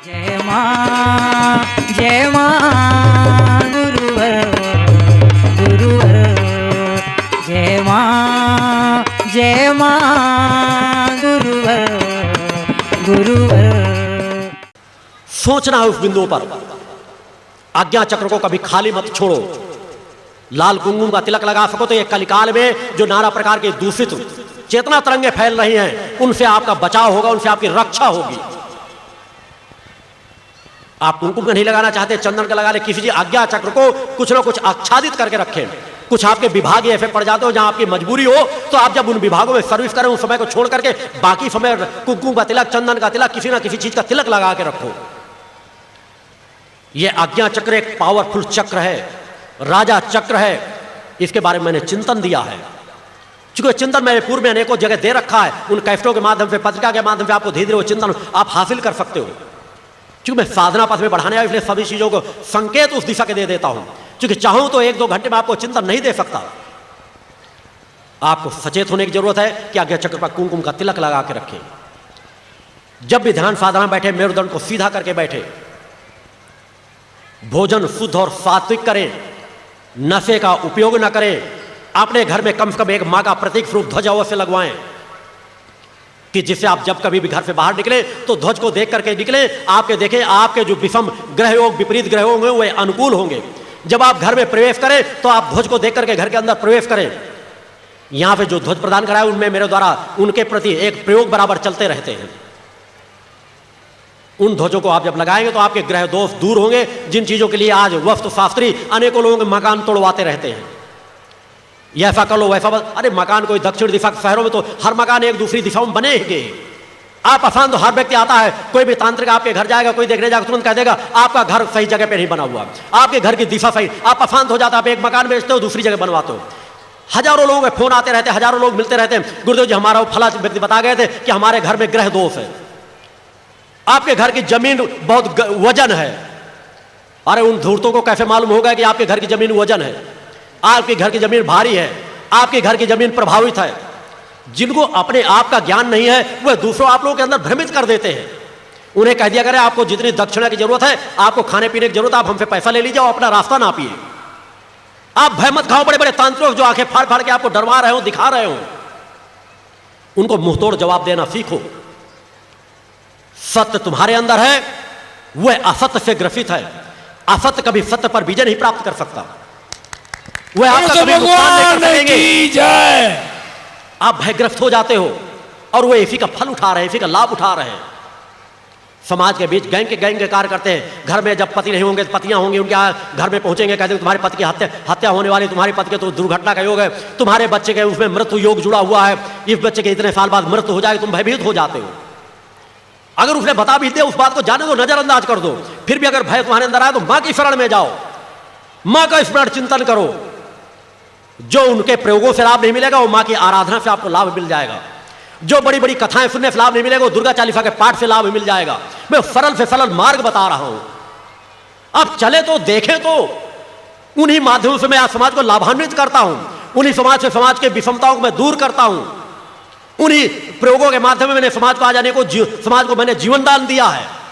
जय मां गुरुवर गुरुवर जय मां गुरुवर गुरुवर। सोचना है उस बिंदु पर, आज्ञा चक्र को कभी खाली मत छोड़ो। लाल कुंकुम का तिलक लगा सको तो ये कलिकाल में जो नाना प्रकार के दूषित चेतना तरंगे फैल रही हैं उनसे आपका बचाव होगा, उनसे आपकी रक्षा होगी। आप कुंकुम का नहीं लगाना चाहते, चंदन का लगा ले, किसी आज्ञा चक्र को कुछ ना कुछ आच्छादित करके रखें। कुछ आपके विभाग ऐसे पड़ जाते हो जहां आपकी मजबूरी हो, तो आप जब उन विभागों में सर्विस करें उस समय को छोड़ करके बाकी समय कुंकुम का तिलक, चंदन का तिलक, किसी ना किसी चीज का तिलक लगा के रखो। यह आज्ञा चक्र एक पावरफुल चक्र है, राजा चक्र है। इसके बारे में मैंने चिंतन दिया है, क्योंकि चिंतन मैंने पूर्व में अनेकों जगह दे रखा है। उन कैसेटों के माध्यम से, पत्रिका के माध्यम से आपको धीरे धीरे वो चिंतन आप हासिल कर सकते हो। क्योंकि मैं साधना पथ में बढ़ाने आया, इसलिए सभी चीजों को संकेत उस दिशा के दे देता हूं। क्योंकि चाहूं तो 1-2 घंटे में आपको चिंतन नहीं दे सकता। आपको सचेत होने की जरूरत है कि आज्ञा चक्र पर कुमकुम का तिलक लगा के रखें। जब भी ध्यान साधना बैठे, मेरुदंड को सीधा करके बैठे, भोजन शुद्ध और सात्विक करें, नशे का उपयोग न करें। अपने घर में कम से कम एक मां का प्रतीक स्वरूप ध्वज अवश्य लगवाएं, कि जिससे आप जब कभी भी घर से बाहर निकले तो ध्वज को देख करके निकले। आपके देखें, आपके जो विषम ग्रह योग, विपरीत ग्रह होंगे वे अनुकूल होंगे। जब आप घर में प्रवेश करें तो आप ध्वज को देख करके घर के अंदर प्रवेश करें। यहां पे जो ध्वज प्रदान कराए उनमें मेरे द्वारा उनके प्रति एक प्रयोग बराबर चलते रहते हैं। उन ध्वजों को आप जब लगाएंगे तो आपके ग्रह दोष दूर होंगे, जिन चीजों के लिए आज वस्तु शास्त्री अनेकों लोगों के मकान तोड़वाते रहते हैं। ये ऐसा कर लो, वैसा बस। अरे मकान कोई दक्षिण दिशा, शहरों में तो हर मकान एक दूसरी दिशाओं में बनेंगे। आप अशांत तो हर व्यक्ति आता है, कोई भी तांत्रिक आपके घर जाएगा, कोई देखने जाएगा, तुरंत कह देगा आपका घर सही जगह पे नहीं बना हुआ, आपके घर की दिशा सही। आप अशांत हो जाता, आप एक मकान बेचते हो, दूसरी जगह बनवाते हो। हजारों लोगों के फोन आते रहते, हजारों लोग मिलते रहते हैं, गुरुदेव जी हमारा फला व्यक्ति बता गए थे कि हमारे घर में ग्रह दोष है, आपके घर की जमीन बहुत वजन है। अरे उन धूर्तों को कैसे मालूम होगा कि आपके घर की जमीन वजन है? आपके घर की जमीन भारी है, आपके घर की जमीन प्रभावित है। जिनको अपने आप का ज्ञान नहीं है वह दूसरों आप लोगों के अंदर भ्रमित कर देते हैं। उन्हें कह दिया करें आपको जितनी दक्षिणा की जरूरत है, आपको खाने पीने की जरूरत, आप हमसे पैसा ले लीजिए और अपना रास्ता ना पिए। आप भय मत खाओ। बड़े बड़े तांत्रिक जो आंखें फाड़ फाड़ के आपको डरवा रहे हो, दिखा रहे हो, उनको मुंहतोड़ जवाब देना सीखो। सत्य तुम्हारे अंदर है, वह असत्य से ग्रसित है। असत्य कभी सत्य पर विजय नहीं प्राप्त कर सकता। वह आपका कभी नुकसान नहीं करेंगे। आप भयग्रस्त हो जाते हो और वो इसी का फल उठा रहे हैं, इसी का लाभ उठा रहे हैं। समाज के बीच गैंग के कार्य करते हैं। घर में जब पति नहीं होंगे, पतियां होंगी, उनके घर में पहुंचेंगे, कहते हैं तुम्हारे पति की हत्या होने वाली, तुम्हारे पति के तो दुर्घटना का योग है, तुम्हारे बच्चे के उसमें मृत्यु योग जुड़ा हुआ है, इस बच्चे के इतने साल बाद मृत्यु हो जाएगी, तुम भयभीत हो जाते हो। अगर उसने बता भी दिया, उस बात को जाने दो, नजरअंदाज कर दो। फिर भी अगर भय तुम्हारे अंदर आए तो मां की शरण में जाओ, मां का स्मरण चिंतन करो। जो उनके प्रयोगों से लाभ नहीं मिलेगा वो मां की आराधना से आपको लाभ मिल जाएगा। जो बड़ी बड़ी कथाएं सुनने से लाभ नहीं मिलेगा वो दुर्गा चालीसा के पाठ से लाभ मिल जाएगा। मैं सरल से सरल मार्ग बता रहा हूं, आप चले तो देखें तो। उन्हीं माध्यमों से मैं आज समाज को लाभान्वित करता हूं, उन्हीं समाज से समाज के विषमताओं को मैं दूर करता हूं। उन्हीं प्रयोगों के माध्यम में मैंने समाज को आज आने को समाज को मैंने जीवन दान दिया है।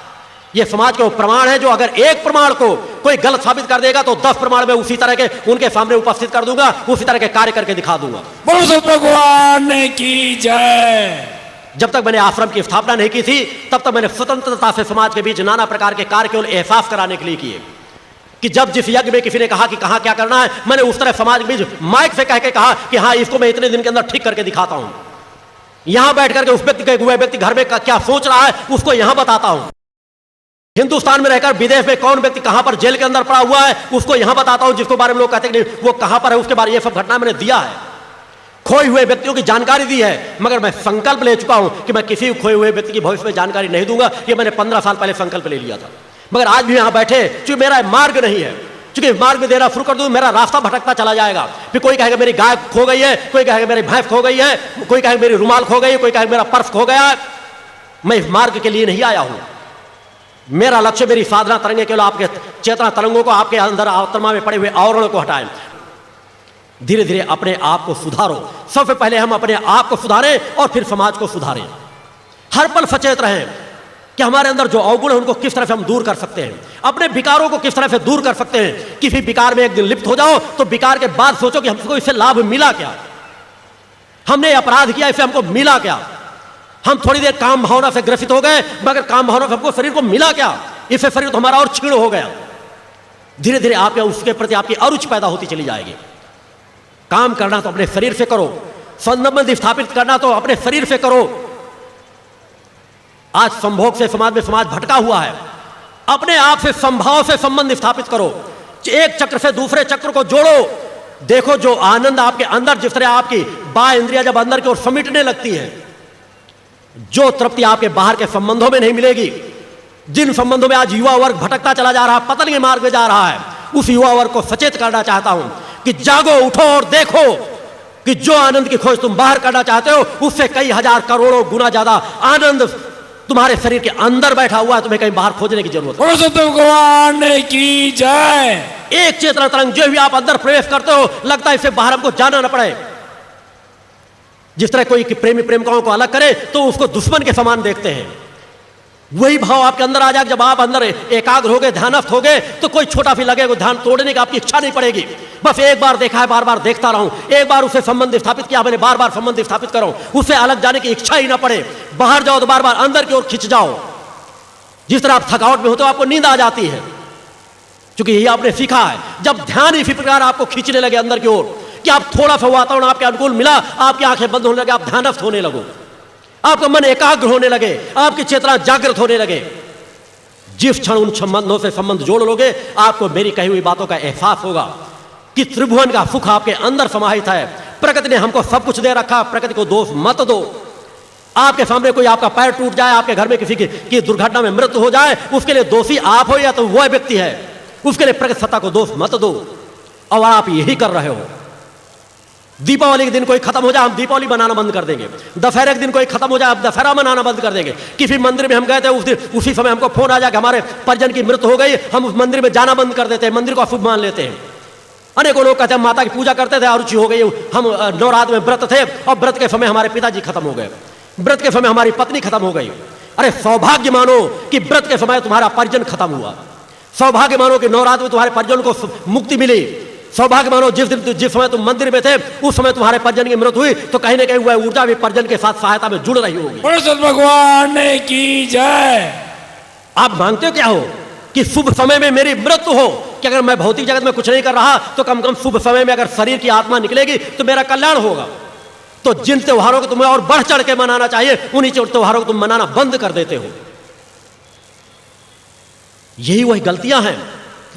यह समाज के वो प्रमाण है जो अगर एक प्रमाण को कोई गलत साबित कर देगा तो 10 प्रमाण में उसी तरह के उनके सामने उपस्थित कर दूंगा, उसी तरह के कार्य करके दिखा दूंगा। बोलो भगवान की जय। जब तक मैंने आश्रम की स्थापना नहीं की थी तब तक मैंने स्वतंत्रता से समाज के बीच नाना प्रकार के कार्य केवल एहसास कराने के लिए किए। कि जब जिस यज्ञ में किसी ने कहा कि कहां क्या करना है, मैंने उस तरह समाज के बीच माइक से कह के कहा कि हाँ इसको मैं इतने दिन के अंदर ठीक करके दिखाता हूं। यहां बैठ करके उस व्यक्ति घर में क्या सोच रहा है उसको यहां बताता हूं। हिंदुस्तान में रहकर विदेश में कौन व्यक्ति कहां पर जेल के अंदर पड़ा हुआ है उसको यहां बताता हूं। जिसको बारे में लोग कहते हैं कि वो कहां पर है, उसके बारे में ये सब घटना मैंने दिया है। खोए हुए व्यक्तियों की जानकारी दी है, मगर मैं संकल्प ले चुका हूं कि मैं किसी खोए हुए व्यक्ति की भविष्य में जानकारी नहीं दूंगा। ये मैंने 15 साल पहले संकल्प ले लिया था। मगर आज भी यहां बैठे, क्योंकि मेरा मार्ग नहीं है, क्योंकि मार्ग में देना शुरू कर दूं मेरा रास्ता भटकता चला जाएगा। फिर कोई कहेगा मेरी गाय खो गई है, कोई कहेगा मेरी भैंस खो गई है, कोई कहेगा मेरी रुमाल खो गई है, कोई कहेगा मेरा पर्स खो गया। मैं इस मार्ग के लिए नहीं आया हूं। मेरा लक्ष्य, मेरी साधना तरंगे केवल आपके चेतना तरंगों को, आपके अंदर आत्मा में पड़े हुए आवरण को हटाएं। धीरे धीरे अपने आप को सुधारो। सबसे पहले हम अपने आप को सुधारें और फिर समाज को सुधारें। हर पल सचेत रहें कि हमारे अंदर जो अवगुण है उनको किस तरह से हम दूर कर सकते हैं, अपने विकारों को किस तरह से दूर कर सकते हैं। किसी विकार में एक दिन लिप्त हो जाओ तो विकार के बाद सोचो कि हमको इससे लाभ मिला क्या, हमने अपराध किया इससे हमको मिला क्या। हम थोड़ी देर काम भावना से ग्रसित हो गए, मगर काम भावना से हमको शरीर को मिला क्या, इससे शरीर तो हमारा और क्षीण हो गया। धीरे धीरे आपके उसके प्रति आपकी अरुचि पैदा होती चली जाएगी। काम करना तो अपने शरीर से करो, संबंध स्थापित करना तो अपने शरीर से करो। आज संभोग से समाज में समाज भटका हुआ है। अपने आप से संभाव से संबंध स्थापित करो, एक चक्र से दूसरे चक्र को जोड़ो। देखो जो आनंद आपके अंदर, जिस तरह आपकी बाह्य इंद्रियां जब अंदर की ओर समेटने लगती है, जो तृप्ति आपके बाहर के संबंधों में नहीं मिलेगी, जिन संबंधों में आज युवा वर्ग भटकता चला जा रहा है, पतन के मार्ग में जा रहा है, उस युवा वर्ग को सचेत करना चाहता हूं कि जागो, उठो और देखो कि जो आनंद की खोज तुम बाहर करना चाहते हो, उससे कई हजार करोड़ों गुना ज्यादा आनंद तुम्हारे शरीर के अंदर बैठा हुआ है। तुम्हें कहीं बाहर खोजने की जरूरत है। भगवान की जय। एक चेतना तरंग जो भी आप अंदर प्रवेश करते हो, लगता है इससे बाहर हमको जाना न पड़े। जिस तरह कोई प्रेमी प्रेमिकाओं को अलग करे तो उसको दुश्मन के समान देखते हैं, वही भाव आपके अंदर आ जाए। जब आप अंदर एकाग्र हो गए, ध्यानस्थ हो गए, तो कोई छोटा भी लगेगा, ध्यान तोड़ने की आपकी इच्छा नहीं पड़ेगी। बस एक बार देखा है, बार बार देखता रहूं, एक बार उससे संबंध स्थापित किया मैंने, बार बार संबंध स्थापित करो, उससे अलग जाने की इच्छा ही ना पड़े। बाहर जाओ तो बार बार अंदर की ओर खिंच जाओ। जिस तरह आप थकावट में होते हो, आपको नींद आ जाती है, क्योंकि यही आपने सीखा है। जब ध्यान इसी प्रकार आपको खींचने लगे अंदर की ओर कि आप थोड़ा सा वातावरण आपके अनुकूल मिला, आपकी आंखें बंद होने लगे, आप ध्यानस्थ होने लगो, आपका मन एकाग्र होने लगे, आपकी चेतना जागृत होने लगे। जिस क्षण उन संबंधों से संबंध जोड़ लोगे, आपको मेरी कही हुई बातों का एहसास होगा कि त्रिभुवन का सुख आपके अंदर समाहित है। प्रकृति ने हमको सब कुछ दे रखा, प्रकृति को दोष मत दो। आपके सामने कोई आपका पैर टूट जाए, आपके घर में किसी की दुर्घटना में मृत्यु हो जाए, उसके लिए दोषी आप हो या तो वह व्यक्ति है, उसके लिए प्रकृति सत्ता को दोष मत दो। और आप यही कर रहे हो। दीपावली के दिन कोई खत्म हो जाए, हम दीपावली मनाना बंद कर देंगे। दशहरे के दिन कोई खत्म हो जाए, हम दशहरा मनाना बंद कर देंगे। किसी मंदिर में हम गए थे, उस दिन उसी समय हमको फोन आ जाए कि हमारे परिजन की मृत्यु हो गई, हम उस मंदिर में जाना बंद कर देते हैं, मंदिर को अशुभ मान लेते हैं। अनेकों लोग कहते हैं माता की पूजा करते थे, अरुचि हो गई, हम नवरात्र में व्रत थे और व्रत के समय हमारे पिताजी खत्म हो गए, व्रत के समय हमारी पत्नी खत्म हो गई। अरे सौभाग्य मानो कि व्रत के समय तुम्हारा परिजन खत्म हुआ, सौभाग्य मानो कि नवरात्र में तुम्हारे परिजन को मुक्ति मिली, सौभाग्य मानो जिस समय तुम मंदिर में थे उस समय तुम्हारे परिजन की मृत्यु हुई, तो कहीं ना कहीं वह ऊर्जा भी परिजन के साथ सहायता में जुड़ रही होगी। भगवान की जय। आप मांगते हो क्या हो कि शुभ समय में मेरी मृत्यु हो, कि अगर मैं भौतिक जगत में कुछ नहीं कर रहा तो कम कम शुभ समय में अगर शरीर की आत्मा निकलेगी तो मेरा कल्याण होगा। तो जिन त्योहारों को तुम्हें और बढ़ चढ़ के मनाना चाहिए, उन्हीं त्योहारों को तुम मनाना बंद कर देते हो। यही वही गलतियां हैं।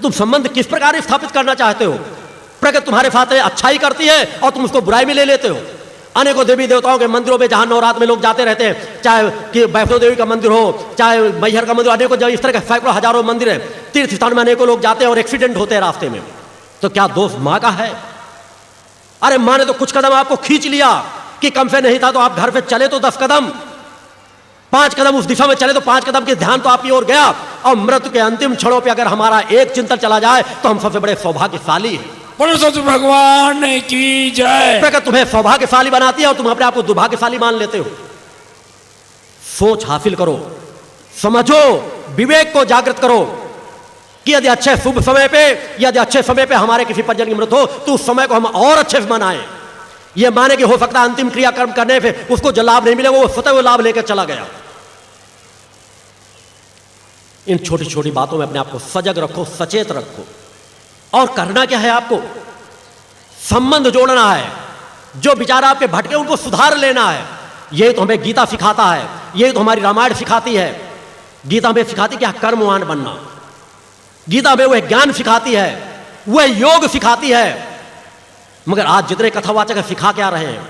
तुम संबंध किस प्रकार स्थापित करना चाहते हो? प्रकृति तुम्हारे साथ अच्छाई करती है और तुम उसको बुराई में ले लेते हो। अनेकों देवी देवताओं के मंदिरों में जहां नवरात्र में लोग जाते रहते हैं, चाहे कि वैष्णो देवी का मंदिर हो, चाहे मैहर का मंदिर, अनेकों जब इस तरह के सैकड़ों हजारों मंदिर है, तीर्थ स्थान में अनेकों लोग जाते हैं और एक्सीडेंट होते हैं रास्ते में, तो क्या दोष मां का है? अरे मां ने तो कुछ कदम आपको खींच लिया कि कम से नहीं था तो आप घर पे चले तो 10 कदम, 5 कदम उस दिशा में चले तो 5 कदम के ध्यान तो आपकी ओर गया। और मृत्यु के अंतिम क्षणों पर अगर हमारा एक चिंतन चला जाए तो हम सबसे बड़े सौभाग्यशाली हैं। भगवान की जय। प्रकृति तुम्हें सौभाग्यशाली बनाती है और तुम अपने आप को दुर्भाग्यशाली मान लेते हो। सोच हासिल करो, समझो, विवेक को जागृत करो कि यदि अच्छे शुभ समय पे, यदि अच्छे समय पे हमारे किसी परिजन की मृत्यु हो तो उस समय को हम और अच्छे से मनाएं। यह माने कि हो सकता है अंतिम क्रियाकर्म करने पे उसको जो लाभ नहीं मिलेगा वो स्वतः वो लाभ लेकर चला गया। इन छोटी छोटी बातों में अपने आप को सजग रखो, सचेत रखो। और करना क्या है? आपको संबंध जोड़ना है। जो विचार आपके भटके उनको सुधार लेना है। यही तो हमें गीता सिखाता है, यही तो हमारी रामायण सिखाती है। गीता हमें सिखाती क्या? कर्मवान बनना। गीता हमें वह ज्ञान सिखाती है, वह योग सिखाती है। मगर आज जितने कथावाचक सिखा क्या रहे हैं,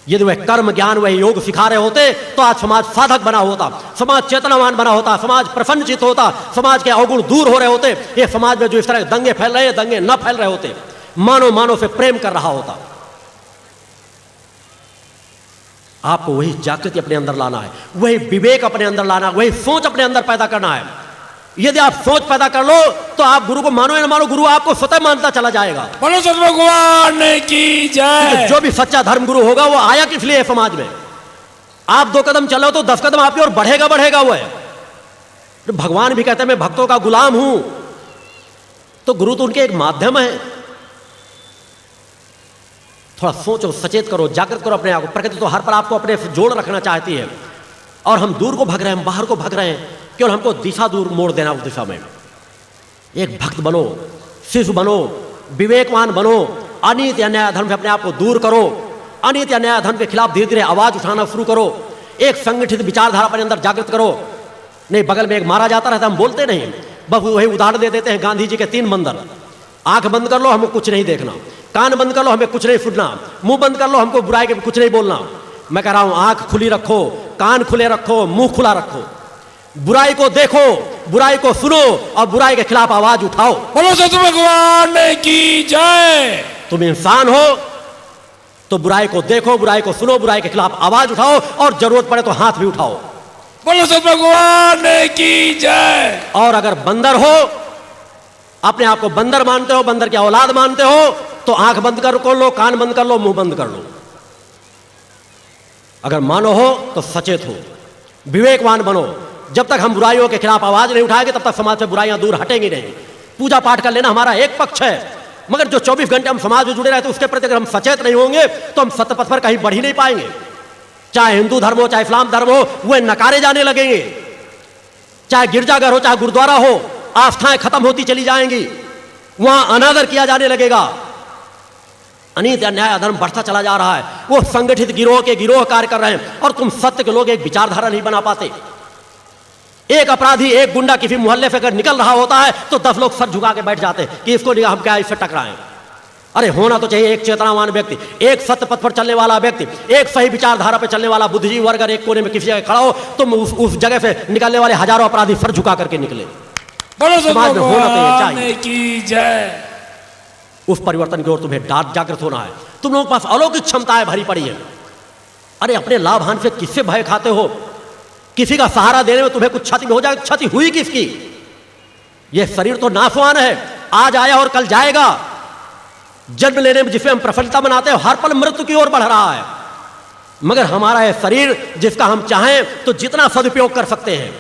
यदि वह कर्म ज्ञान वह योग सिखा रहे होते तो आज समाज साधक बना होता, समाज चेतनावान बना होता, समाज प्रसन्नचित होता, समाज के अवगुण दूर हो रहे होते। ये समाज में जो इस तरह दंगे फैल रहे हैं, दंगे न फैल रहे होते, मानव मानव से प्रेम कर रहा होता। आपको वही जागृति अपने अंदर लाना है, वही विवेक अपने अंदर लाना है, वही सोच अपने अंदर पैदा करना है। यदि आप सोच पैदा कर लो तो आप गुरु को मानो या न मानो, गुरु आपको स्वतः मानता चला जाएगा। बोलो सत भगवान की जय। जो भी सच्चा धर्म गुरु होगा वो आया किस लिए है समाज में? आप 2 कदम चलो तो 10 कदम आपकी ओर बढ़ेगा वो है। भगवान भी कहते हैं मैं भक्तों का गुलाम हूं, तो गुरु तो उनके एक माध्यम है। थोड़ा सोचो, सचेत करो, जागृत करो अपने आप को। प्रकृति तो हर पर आपको अपने जोड़ रखना चाहती है, और हम दूर को भाग रहे हैं, हम बाहर को भाग रहे हैं, केवल हमको दिशा दूर मोड़ देना उस दिशा में। एक भक्त बनो, शिशु बनो, विवेकवान बनो, अनीति अन्याय धर्म से अपने आप को दूर करो, अनीति अन्याय धर्म के खिलाफ धीरे धीरे आवाज उठाना शुरू करो, एक संगठित विचारधारा अपने अंदर जागृत करो। नहीं, बगल में एक मारा जाता रहता, हम बोलते नहीं, बस वही उदाहरण दे देते हैं गांधी जी के 3 बंदर। आंख बंद कर लो, हमें कुछ नहीं देखना, कान बंद कर लो, हमें कुछ नहीं सुनना, मुंह बंद कर लो, हमको बुराई के कुछ नहीं बोलना। मैं कह रहा हूं, आंख खुली रखो, कान खुले रखो, मुंह खुला रखो, बुराई को देखो, बुराई को सुनो, और बुराई के खिलाफ आवाज उठाओ। बोलो सतगुरु भगवान की जय। तुम इंसान हो तो बुराई को देखो, बुराई को सुनो, बुराई के खिलाफ आवाज उठाओ, और जरूरत पड़े तो हाथ भी उठाओ। बोलो सतगुरु भगवान की जय। और अगर बंदर हो, अपने आप को बंदर मानते हो, बंदर की औलाद मानते हो, तो आंख बंद कर लो, कान बंद कर लो, मुंह बंद कर लो। अगर मानो हो तो सचेत हो, विवेकवान बनो। जब तक हम बुराइयों के खिलाफ आवाज नहीं उठाएंगे, तब तक समाज से बुराइयां दूर हटेंगी नहीं। पूजा पाठ कर लेना हमारा एक पक्ष है, मगर जो 24 घंटे हम समाज में जुड़े रहते हैं, उसके प्रति अगर हम सचेत नहीं होंगे तो हम सत्य पथ पर कहीं बढ़ ही नहीं पाएंगे। चाहे हिंदू धर्म हो, चाहे इस्लाम धर्म हो, वे नकारे जाने लगेंगे। चाहे गिरजाघर हो, चाहे गुरुद्वारा हो, आस्थाएं खत्म होती चली जाएंगी, वहां अनादर किया जाने लगेगा, अनीति अन्याय अधर्म बढ़ता चला जा रहा है। वो संगठित गिरोह के गिरोह कार्य कर रहे हैं, और तुम सत्य के लोग एक विचारधारा नहीं बना पाते। एक अपराधी, एक गुंडा किसी मोहल्ले से अगर निकल रहा होता है तो 10 लोग सर झुका के बैठ जाते हैं कि इसको हम क्या इससे टकराएं। अरे होना तो चाहिए एक चेतनावान व्यक्ति, एक सत्य पथ पर चलने वाला व्यक्ति, एक सही विचारधारा पर चलने वाला बुद्धिजीवी वर्ग अगर एक कोने में किसी जगह खड़ा हो, तुम उस जगह से निकलने वाले हजारों अपराधी सर झुका करके निकले। समाज में होना तो चाहिए की जय। उस परिवर्तन की ओर तुम्हें जागृत होना है। तुम लोगों के पास अलौकिक क्षमताएं भरी पड़ी है। अरे अपने लाभ हानि से किससे भय खाते हो? किसी का सहारा देने में तुम्हें कुछ क्षति हो जाए, क्षति हुई किसकी? यह शरीर तो नाशवान है, आज आया और कल जाएगा। जन्म लेने में जिसमें हम प्रफुल्लता बनाते हैं, हर पल मृत्यु की ओर बढ़ रहा है। मगर हमारा यह शरीर जिसका हम चाहें तो जितना सदुपयोग कर सकते हैं,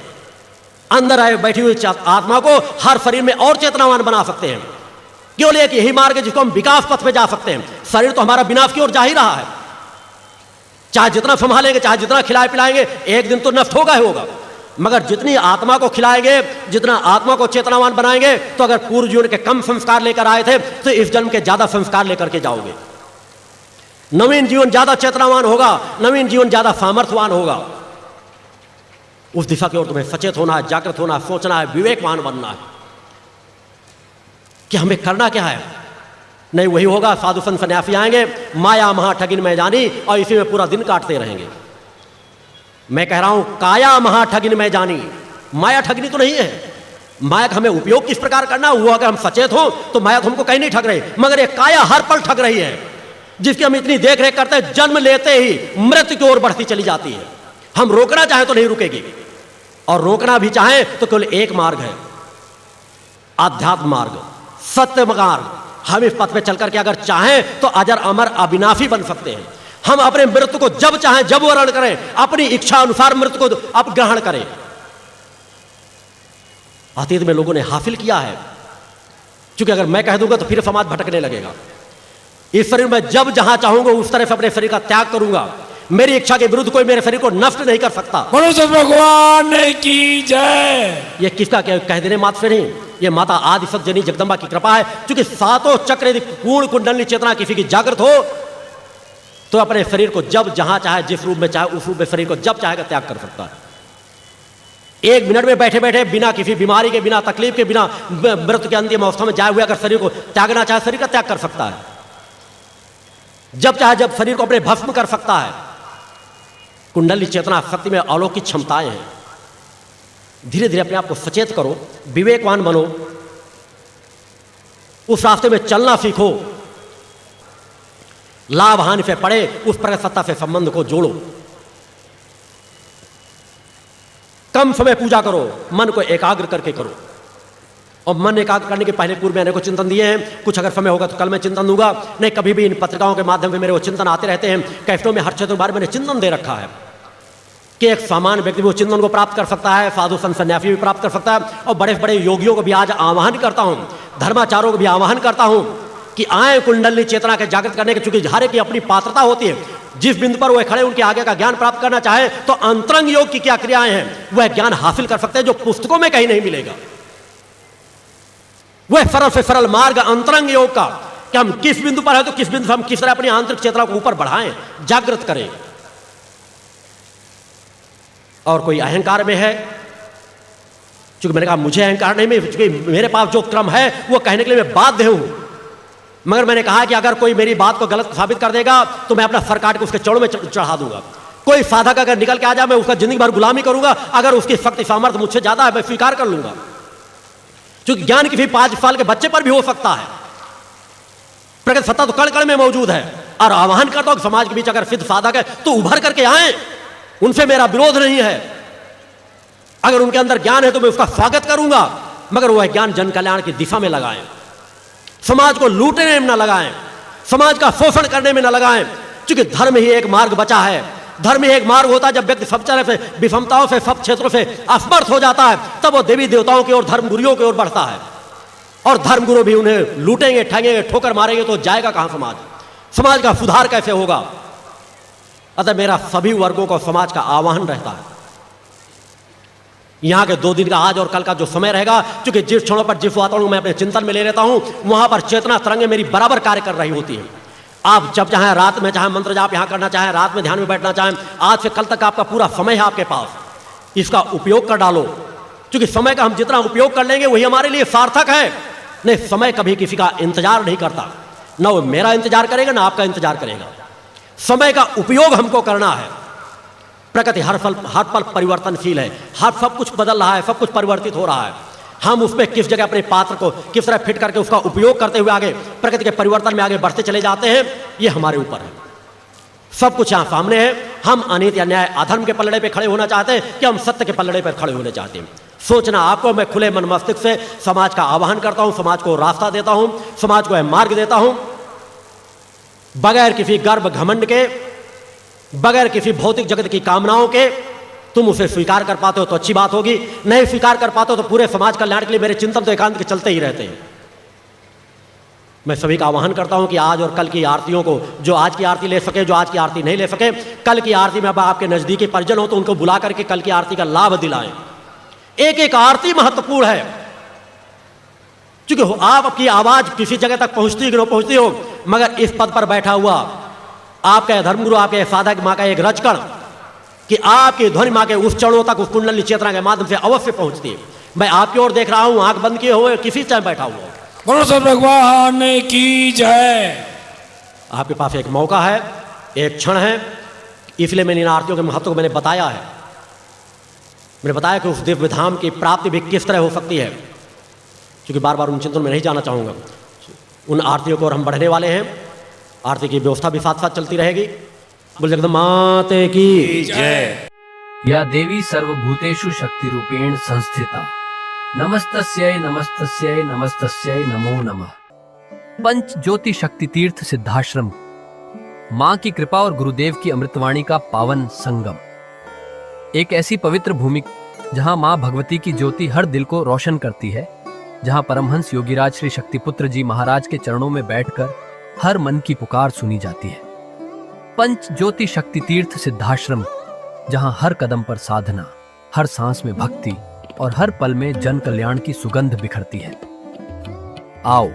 अंदर आए बैठी हुई आत्मा को हर शरीर में और चेतनावान बना सकते हैं। केवल एक यही मार्ग है जिसको हम विकास पथ पे जा सकते हैं। शरीर तो हमारा विनाश की ओर जा ही रहा है। चाहे जितना संभालेंगे, चाहे जितना खिलाए पिलाएंगे, एक दिन तो नष्ट होगा ही होगा। मगर जितनी आत्मा को खिलाएंगे, जितना आत्मा को चेतनावान बनाएंगे, तो अगर पूर्व जीवन के कम संस्कार लेकर आए थे तो इस जन्म के ज्यादा संस्कार लेकर के जाओगे। नवीन जीवन ज्यादा चेतनावान होगा, नवीन जीवन ज्यादा सामर्थ्यवान होगा। उस दिशा की ओर तुम्हें सचेत होना है, जागृत होना है, सोचना है, विवेकवान बनना है कि हमें करना क्या है। नहीं वही होगा, साधु संत सन्यासी आएंगे, माया महा ठगिन में जानी, और इसी में पूरा दिन काटते रहेंगे। मैं कह रहा हूं काया महा ठगिन में जानी, माया ठगनी तो नहीं है। माया का हमें उपयोग किस प्रकार करना, वो अगर हम सचेत हो तो माया तो हमको कहीं नहीं ठग रही, मगर एक काया हर पल ठग रही है, जिसकी हम इतनी देख रेख करते हैं, जन्म लेते ही मृत्यु की ओर बढ़ती चली जाती है। हम रोकना चाहें तो नहीं रुकेगी, और रोकना भी चाहें तो केवल एक मार्ग है, आध्यात्म मार्ग, सत्य मार्ग। हम इस पथ पे चलकर के अगर चाहें तो अजर अमर अविनाशी बन सकते हैं। हम अपने मृत्यु को जब चाहें जब वर्ण करें, अपनी इच्छा अनुसार मृत्यु को अब ग्रहण करें। अतीत में लोगों ने हासिल किया है, क्योंकि अगर मैं कह दूंगा तो फिर समाज भटकने लगेगा। इस शरीर में जब जहां चाहूंगा उस तरह से अपने शरीर का त्याग करूंगा। मेरी इच्छा के विरुद्ध कोई मेरे शरीर को नष्ट नहीं कर सकता। बोलो सत भगवान की जय। ये किसका कह देने मात्र से नहीं, ये माता आदि सत्यजनी जगदम्बा की कृपा है। क्योंकि सातों चक्र यदि पूर्ण कुंडली चेतना किसी की जागृत हो तो अपने शरीर को जब जहां चाहे, जिस रूप में चाहे, उस रूप में शरीर को जब चाहेगा त्याग कर सकता है। 1 मिनट में बैठे बैठे, बिना किसी बीमारी के, बिना तकलीफ के, बिना मृत्यु के अंतिम अवस्था में जाए हुए अगर शरीर को त्यागना चाहे, शरीर का त्याग कर सकता है। जब चाहे जब शरीर को अपने भस्म कर सकता है। कुंडली चेतना शक्ति में अलौकिक क्षमताएं हैं। धीरे धीरे अपने आप को सचेत करो, विवेकवान बनो, उस रास्ते में चलना सीखो। लाभ हानि से पड़े उस प्रगत सत्ता से संबंध को जोड़ो। कम समय पूजा करो, मन को एकाग्र करके करो। और मन एकाग्र करने के पहले पूर्व मैंने को चिंतन दिए हैं। कुछ अगर समय होगा तो कल मैं चिंतन दूंगा। नहीं, कभी भी इन पत्रिकाओं के माध्यम से मेरे वो चिंतन आते रहते हैं। कैसेटों में हर क्षेत्र के बारे में मैंने चिंतन दे रखा है। कि एक सामान्य व्यक्ति भी वो चिंतन को प्राप्त कर सकता है, साधु संत सन्यासी भी प्राप्त कर सकता है। और बड़े बड़े योगियों को भी आज आह्वान करता हूं, धर्माचार्यों को भी आह्वान करता हूं कि आए कुंडली चेतना के जागृत करने के, चूंकि हर एक की अपनी पात्रता होती है। जिस बिंदु पर वह खड़े उनके आगे का ज्ञान प्राप्त करना चाहे तो अंतरंग योग की क्या क्रियाएं हैं वह ज्ञान हासिल कर सकते हैं, जो पुस्तकों में कहीं नहीं मिलेगा। वह सरल से सरल मार्ग अंतरंग योग का, कि हम किस बिंदु पर है तो किस बिंदु से हम किस तरह अपनी आंतरिक चेतना को ऊपर बढ़ाएं, जागृत करें। और कोई अहंकार में है, चूंकि मैंने कहा मुझे अहंकार नहीं, चूंकि मेरे पास जो क्रम है वो कहने के लिए मैं बाध्य हूं, मगर मैंने कहा कि अगर कोई मेरी बात को गलत साबित कर देगा तो मैं अपना सर काट के उसके चौड़ में चढ़ा दूंगा। कोई साधक अगर निकल के आ जाए मैं उसका जिंदगी भर गुलामी करूंगा, अगर उसकी शक्ति सामर्थ्य मुझसे ज्यादा है मैं स्वीकार कर लूंगा, क्योंकि ज्ञान किसी 5 साल के बच्चे पर भी हो सकता है। प्रगति सत्ता तो कण कण में मौजूद है। और आह्वान करता हूं कि समाज के बीच अगर सिद्ध साधक है तो उभर करके आए, उनसे मेरा विरोध नहीं है। अगर उनके अंदर ज्ञान है तो मैं उसका स्वागत करूंगा, मगर वह ज्ञान जन कल्याण की दिशा में लगाएं, समाज को लूटने में न लगाएं, समाज का शोषण करने में न लगाएं। क्योंकि धर्म ही एक मार्ग बचा है। धर्म ही एक मार्ग होता है जब व्यक्ति सब तरह से विषमताओं से, सब क्षेत्रों से असमर्थ हो जाता है, तब वो देवी देवताओं की ओर, धर्म गुरुओं की ओर बढ़ता है। और धर्मगुरु भी उन्हें लूटेंगे, ठगेंगे, ठोकर मारेंगे तो जाएगा कहां समाज? समाज का सुधार कैसे होगा? अतः मेरा सभी वर्गों को समाज का आह्वान रहता है। यहां के 2 दिन का, आज और कल का जो समय रहेगा, क्योंकि जिस क्षणों पर जिस वातावरण में अपने चिंतन में ले लेता हूं वहां पर चेतना तरंगें मेरी बराबर कार्य कर रही होती है। आप जब चाहें रात में, चाहे मंत्र जाप यहां करना चाहें, रात में ध्यान में बैठना चाहें, आज से कल तक आपका पूरा समय है आपके पास, इसका उपयोग कर डालो। क्योंकि समय का हम जितना उपयोग कर लेंगे वही हमारे लिए सार्थक है। नहीं, समय कभी किसी का इंतजार नहीं करता, ना वो मेरा इंतजार करेगा ना आपका इंतजार करेगा। समय का उपयोग हमको करना है। प्रकृति हर पल परिवर्तनशील है, हर सब कुछ बदल रहा है, सब कुछ परिवर्तित हो रहा है। हम उसमें किस जगह अपने पात्र को किस तरह फिट करके उसका उपयोग करते हुए आगे प्रकृति के परिवर्तन में आगे बढ़ते चले जाते हैं, ये हमारे ऊपर है। सब कुछ यहां सामने है। हम अनीति, अन्याय, अधर्म के पलड़े पे खड़े होना चाहते हैं कि हम सत्य के पलड़े पर खड़े होने चाहते हैं? सोचना आपको। मैं खुले मन मस्तिष्क से समाज का आह्वान करता हूं, समाज को रास्ता देता हूं, समाज को मार्ग देता हूं, बगैर किसी गर्व घमंड के, बगैर किसी भौतिक जगत की कामनाओं के। तुम उसे स्वीकार कर पाते हो तो अच्छी बात होगी, नहीं स्वीकार कर पाते हो तो पूरे समाज कल्याण के लिए मेरे चिंतन तो एकांत के चलते ही रहते हैं। मैं सभी का आह्वान करता हूं कि आज और कल की आरतियों को, जो आज की आरती ले सके, जो आज की आरती नहीं ले सके, कल की आरती में अब आपके नजदीकी परिजन हो तो उनको बुला करके कल की आरती का लाभ दिलाएं। एक एक आरती महत्वपूर्ण है, क्योंकि आपकी आवाज किसी जगह तक पहुंचती हो कि नहीं पहुंचती हो, मगर इस पद पर बैठा हुआ आपका धर्मगुरु, आपके साधक मां का एक रजकण, कि आपकी ध्वनि मां के उस चरणों तक, उस कुंडली चेतना के माध्यम से अवश्य पहुंचती है। मैं आपकी ओर देख रहा हूं, आंख बंद किए हुए, किसी टाइम बैठा हुआ। बोलो सब भगवान की जय। आपके पास एक मौका है, एक क्षण है, इसलिए मैंने इन आरतियों के महत्व को मैंने बताया है। मैंने बताया कि उस दिव्य धाम की प्राप्ति भी किस तरह हो सकती है, क्योंकि बार बार उन चिंतनों में नहीं जाना चाहूंगा। उन आरतियों को और हम बढ़ने वाले हैं। आरती की व्यवस्था भी साथ साथ चलती रहेगी। बोल जगदम्बा माते की जय। या देवी सर्वभूतेषु शक्ति रूपेण संस्थिता, नमस्तस्यै नमस्तस्यै नमस्तस्यै नमो नमः। पंच ज्योति शक्ति तीर्थ सिद्धाश्रम, मां की कृपा और गुरुदेव की अमृतवाणी का पावन संगम। एक ऐसी पवित्र भूमि जहां मां भगवती की ज्योति हर दिल को रोशन करती है, जहां परमहंस योगीराज श्री शक्तिपुत्र जी महाराज के चरणों में बैठकर हर मन की पुकार सुनी जाती है। पंच ज्योति शक्ति तीर्थ सिद्धाश्रम, जहां हर कदम पर साधना, हर सांस में भक्ति और हर पल में जन कल्याण की सुगंध बिखरती है। आओ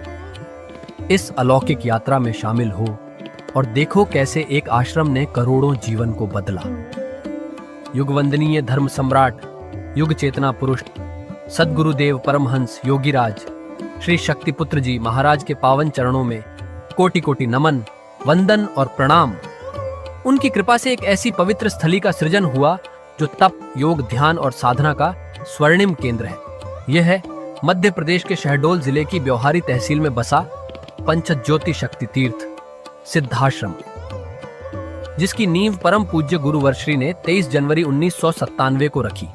इस अलौकिक यात्रा में शामिल हो और देखो कैसे एक आश्रम ने करोड़ों जीवन को बदला। युगवंदनीय धर्म सम्राट, युग चेतना पुरुष सद्गुरुदेव परमहंस योगीराज श्री शक्तिपुत्र जी महाराज के पावन चरणों में कोटि कोटि नमन, वंदन और प्रणाम। उनकी कृपा से एक ऐसी पवित्र स्थली का सृजन हुआ जो तप, योग, ध्यान और साधना का स्वर्णिम केंद्र है। यह है मध्य प्रदेश के शहडोल जिले की ब्योहारी तहसील में बसा पंचज्योति शक्ति तीर्थ सिद्धाश्रम, जिसकी नींव परम पूज्य गुरुवर्श्री ने 23 जनवरी 1997 को रखी।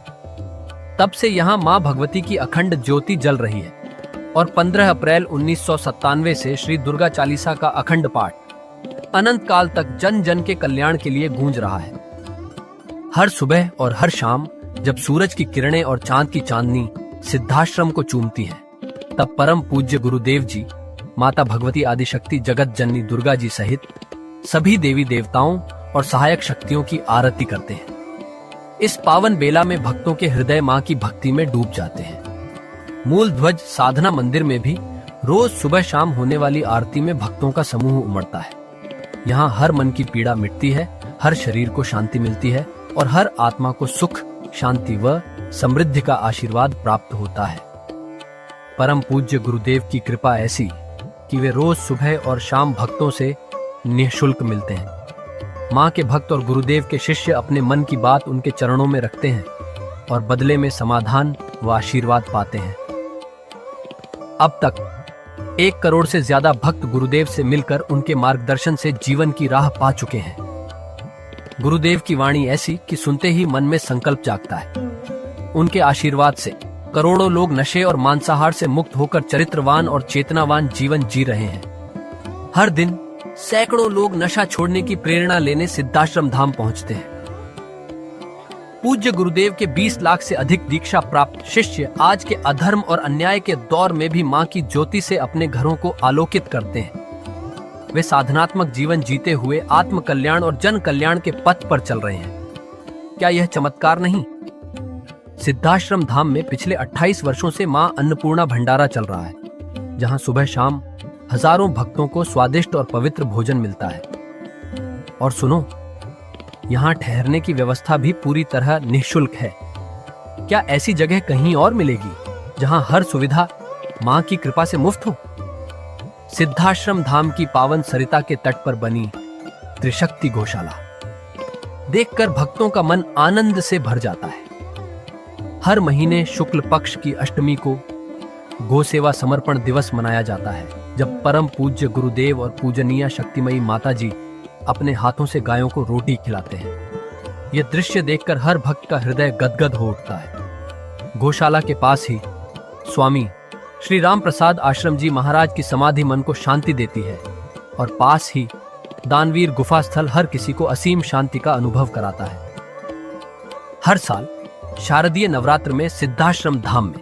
तब से यहाँ मां भगवती की अखंड ज्योति जल रही है और 15 अप्रैल 1997 से श्री दुर्गा चालीसा का अखंड पाठ अनंत काल तक जन जन के कल्याण के लिए गूंज रहा है। हर सुबह और हर शाम जब सूरज की किरणें और चांद की चांदनी सिद्धाश्रम को चूमती हैं, तब परम पूज्य गुरुदेव जी माता भगवती आदिशक्ति जगत जननी दुर्गा जी सहित सभी देवी देवताओं और सहायक शक्तियों की आरती करते हैं। इस पावन बेला में भक्तों के हृदय मां की भक्ति में डूब जाते हैं। मूल ध्वज साधना मंदिर में भी रोज सुबह शाम होने वाली आरती में भक्तों का समूह उमड़ता है। यहाँ हर मन की पीड़ा मिटती है, हर शरीर को शांति मिलती है और हर आत्मा को सुख, शांति व समृद्धि का आशीर्वाद प्राप्त होता है। परम पूज्य गुरुदेव की कृपा ऐसी कि वे रोज सुबह और शाम भक्तों से निःशुल्क मिलते हैं। मां के भक्त और गुरुदेव के शिष्य अपने मन की बात उनके चरणों में रखते हैं और बदले में समाधान व आशीर्वाद पाते हैं। अब तक 1 करोड़ से ज्यादा भक्त गुरुदेव से मिलकर उनके मार्गदर्शन से जीवन की राह पा चुके हैं। गुरुदेव की वाणी ऐसी कि सुनते ही मन में संकल्प जागता है। उनके आशीर्वाद से करोड़ों लोग नशे और मांसाहार से मुक्त होकर चरित्रवान और चेतनावान जीवन जी रहे हैं। हर दिन सैकड़ों लोग नशा छोड़ने की प्रेरणा लेने सिद्धाश्रम धाम पहुंचते हैं। पूज्य गुरुदेव के 20 लाख से अधिक दीक्षा प्राप्त शिष्य आज के अधर्म और अन्याय के दौर में भी मां की ज्योति से अपने घरों को आलोकित करते हैं। वे साधनात्मक जीवन जीते हुए आत्म कल्याण और जन कल्याण के पथ पर चल रहे हैं। क्या यह चमत्कार नहीं? सिद्धाश्रम धाम में पिछले 28 वर्षों से मां अन्नपूर्णा भंडारा चल रहा है, जहां सुबह शाम हजारों भक्तों को स्वादिष्ट और पवित्र भोजन मिलता है। और सुनो, यहाँ ठहरने की व्यवस्था भी पूरी तरह निःशुल्क है। क्या ऐसी जगह कहीं और मिलेगी जहां हर सुविधा मां की कृपा से मुफ्त हो? सिद्धाश्रम धाम की पावन सरिता के तट पर बनी त्रिशक्ति गौशाला देखकर भक्तों का मन आनंद से भर जाता है। हर महीने शुक्ल पक्ष की अष्टमी को गौ सेवा समर्पण दिवस मनाया जाता है, जब परम पूज्य गुरुदेव और पूजनीय शक्तिमयी माता जी अपने हाथों से गायों को रोटी खिलाते हैं। यह दृश्य देखकर हर भक्त का हृदय गदगद हो उठता है। गौशाला के पास ही स्वामी श्री राम प्रसाद आश्रम जी महाराज की समाधि मन को शांति देती है और पास ही दानवीर गुफा स्थल हर किसी को असीम शांति का अनुभव कराता है। हर साल शारदीय नवरात्र में सिद्धाश्रम धाम में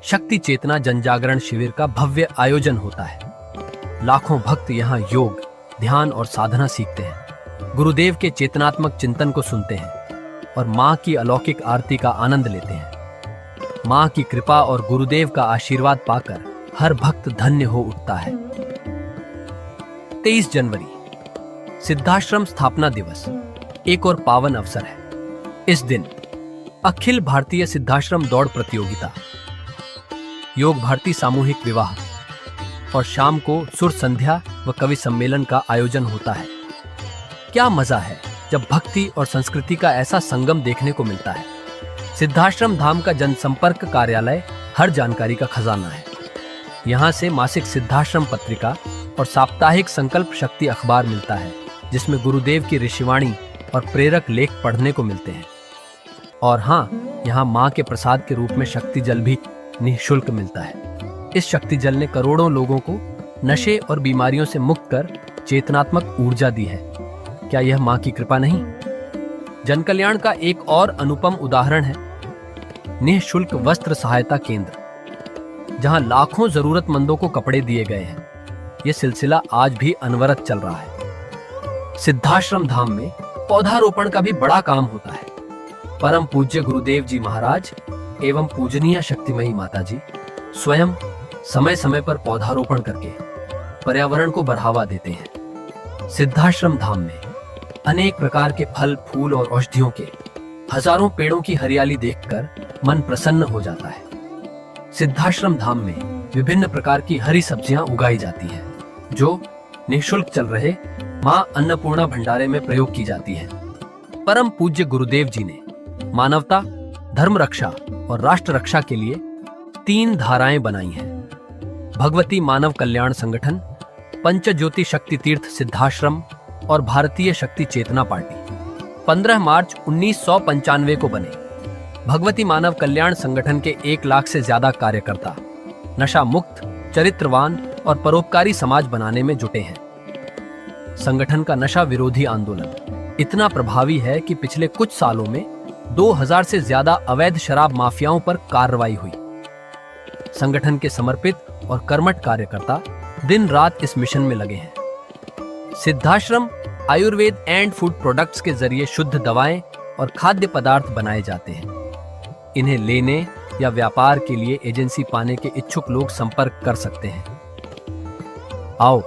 शक्ति चेतना जनजागरण शिविर का भव्य आयोजन होता है। लाखों भक्त यहाँ योग, ध्यान और साधना सीखते हैं, गुरुदेव के चेतनात्मक चिंतन को सुनते हैं और मां की अलौकिक आरती का आनंद लेते हैं। मां की कृपा और गुरुदेव का आशीर्वाद पाकर हर भक्त धन्य हो उठता है। 23 जनवरी सिद्धाश्रम स्थापना दिवस एक और पावन अवसर है। इस दिन अखिल भारतीय सिद्धाश्रम दौड़ प्रतियोगिता, योग भारती सामूहिक विवाह और शाम को सुर संध्या व कवि सम्मेलन का आयोजन होता है। क्या मजा है जब भक्ति और संस्कृति का ऐसा संगम देखने को मिलता है। सिद्धाश्रम धाम का जनसंपर्क कार्यालय हर जानकारी का खजाना है। यहाँ से मासिक सिद्धाश्रम पत्रिका और साप्ताहिक संकल्प शक्ति अखबार मिलता है, जिसमें गुरुदेव की ऋषिवाणी और प्रेरक लेख पढ़ने को मिलते हैं। और हाँ, यहाँ माँ के प्रसाद के रूप में शक्ति जल भी निःशुल्क मिलता है। इस शक्ति जल ने करोड़ों लोगों को नशे और बीमारियों से मुक्त कर चेतनात्मक ऊर्जा दी है। क्या यह मां की कृपा नहीं? जन कल्याण का एक और अनुपम उदाहरण है निःशुल्क वस्त्र सहायता केंद्र, जहां लाखों जरूरतमंदों को कपड़े दिए गए हैं। यह सिलसिला आज भी अनवरत चल रहा है। सिद्धाश्रम धाम में पौधारोपण का भी बड़ा काम होता है। परम पूज्य गुरुदेव जी महाराज एवं पूजनीय शक्तिमयी माता जी स्वयं समय समय पर पौधारोपण करके पर्यावरण को बढ़ावा देते हैं। सिद्धाश्रम धाम में अनेक प्रकार के फल, फूल और औषधियों के हजारों पेड़ों की हरियाली देखकर मन प्रसन्न हो जाता है। सिद्धाश्रम धाम में विभिन्न प्रकार की हरी सब्जियां उगाई जाती हैं, जो निःशुल्क चल रहे मां अन्नपूर्णा भंडारे में प्रयोग की जाती है। परम पूज्य गुरुदेव जी ने मानवता, धर्म रक्षा और राष्ट्र रक्षा के लिए 3 धाराएं बनाई हैं। भगवती मानव कल्याण संगठन, पंचज्योति शक्ति तीर्थ सिद्धाश्रम और भारतीय शक्ति चेतना पार्टी 15 मार्च 1995 को बने। भगवती मानव कल्याण संगठन के 1 लाख से ज्यादा कार्यकर्ता नशा मुक्त, चरित्रवान और परोपकारी समाज बनाने में जुटे हैं। संगठन का नशा विरोधी आंदोलन इतना प्रभावी है कि पिछले कुछ सालों में 2000 से ज्यादा अवैध शराब माफियाओं पर कार्रवाई हुई। संगठन के समर्पित और कर्मठ कार्यकर्ता दिन रात इस मिशन में लगे हैं। Siddhashram Ayurveda and food products के जरिए शुद्ध दवाएं और खाद्य पदार्थ बनाए जाते हैं। इन्हें लेने या व्यापार के लिए एजेंसी पाने के इच्छुक लोग संपर्क कर सकते हैं। आओ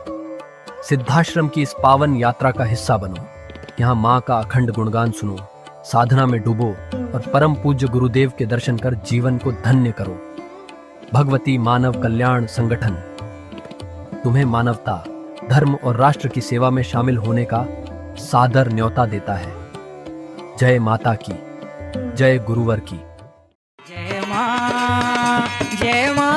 सिद्धाश्रम की इस पावन यात्रा का हिस्सा बनो। यहाँ माँ का अखंड गुणगान सुनो, साधना में डूबो और परम पूज्य गुरुदेव के दर्शन कर जीवन को धन्य करो। भगवती मानव कल्याण संगठन तुम्हें मानवता, धर्म और राष्ट्र की सेवा में शामिल होने का सादर न्योता देता है। जय माता की, जय गुरुवर की। जय माँ, जय माँ।